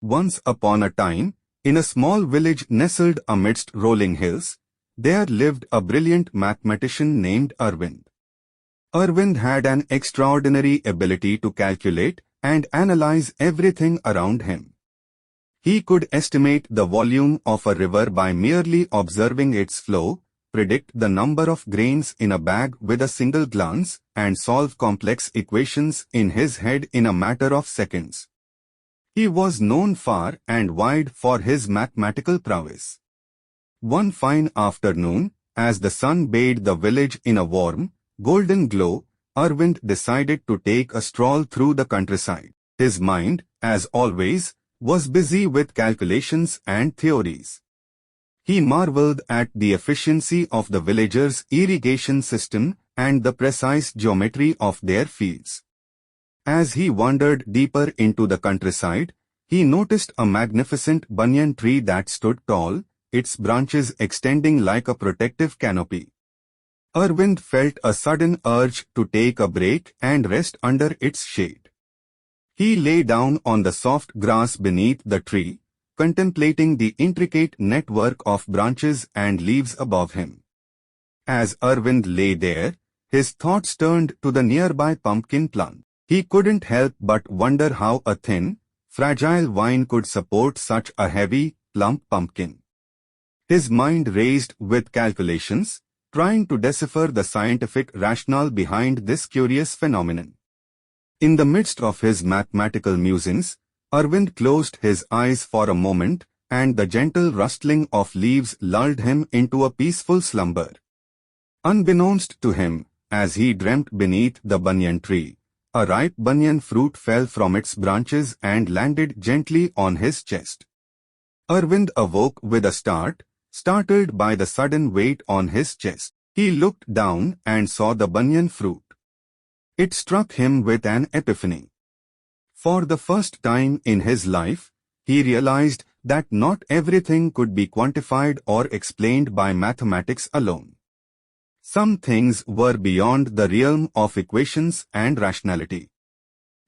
Once upon a time, in a small village nestled amidst rolling hills, there lived a brilliant mathematician named Arvind. Arvind had an extraordinary ability to calculate and analyze everything around him. He could estimate the volume of a river by merely observing its flow, predict the number of grains in a bag with a single glance, and solve complex equations in his head in a matter of seconds. He was known far and wide for his mathematical prowess. One fine afternoon, as the sun bathed the village in a warm, golden glow, Arvind decided to take a stroll through the countryside. His mind, as always, was busy with calculations and theories. He marveled at the efficiency of the villagers' irrigation system and the precise geometry of their fields. As he wandered deeper into the countryside, he noticed a magnificent banyan tree that stood tall, its branches extending like a protective canopy. Arvind felt a sudden urge to take a break and rest under its shade. He lay down on the soft grass beneath the tree, contemplating the intricate network of branches and leaves above him. As Arvind lay there, his thoughts turned to the nearby pumpkin plant. He couldn't help but wonder how a thin, fragile vine could support such a heavy, plump pumpkin. His mind raced with calculations, trying to decipher the scientific rationale behind this curious phenomenon. In the midst of his mathematical musings, Arvind closed his eyes for a moment, and the gentle rustling of leaves lulled him into a peaceful slumber. Unbeknownst to him, as he dreamt beneath the banyan tree, a ripe banyan fruit fell from its branches and landed gently on his chest. Arvind awoke with a start, startled by the sudden weight on his chest. He looked down and saw the banyan fruit. It struck him with an epiphany. For the first time in his life, he realized that not everything could be quantified or explained by mathematics alone. Some things were beyond the realm of equations and rationality.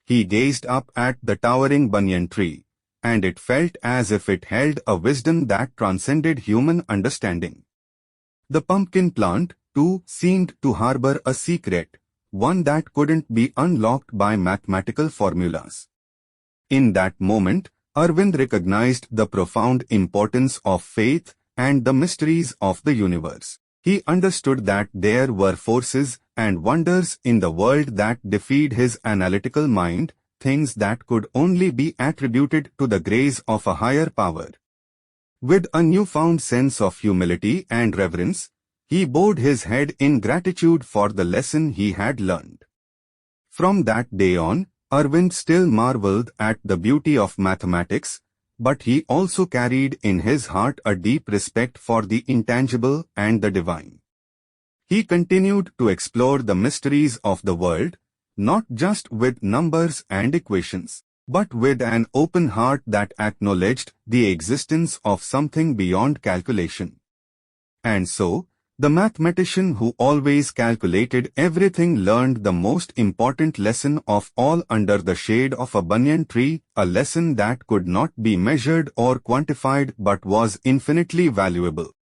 He gazed up at the towering banyan tree, and it felt as if it held a wisdom that transcended human understanding. The pumpkin plant, too, seemed to harbor a secret, one that couldn't be unlocked by mathematical formulas. In that moment, Arvind recognized the profound importance of faith and the mysteries of the universe. He understood that there were forces and wonders in the world that defied his analytical mind, things that could only be attributed to the grace of a higher power. With a newfound sense of humility and reverence, he bowed his head in gratitude for the lesson he had learned. From that day on, Arvind still marveled at the beauty of mathematics, but he also carried in his heart a deep respect for the intangible and the divine. He continued to explore the mysteries of the world, not just with numbers and equations, but with an open heart that acknowledged the existence of something beyond calculation. And so, the mathematician who always calculated everything learned the most important lesson of all under the shade of a banyan tree, a lesson that could not be measured or quantified but was infinitely valuable.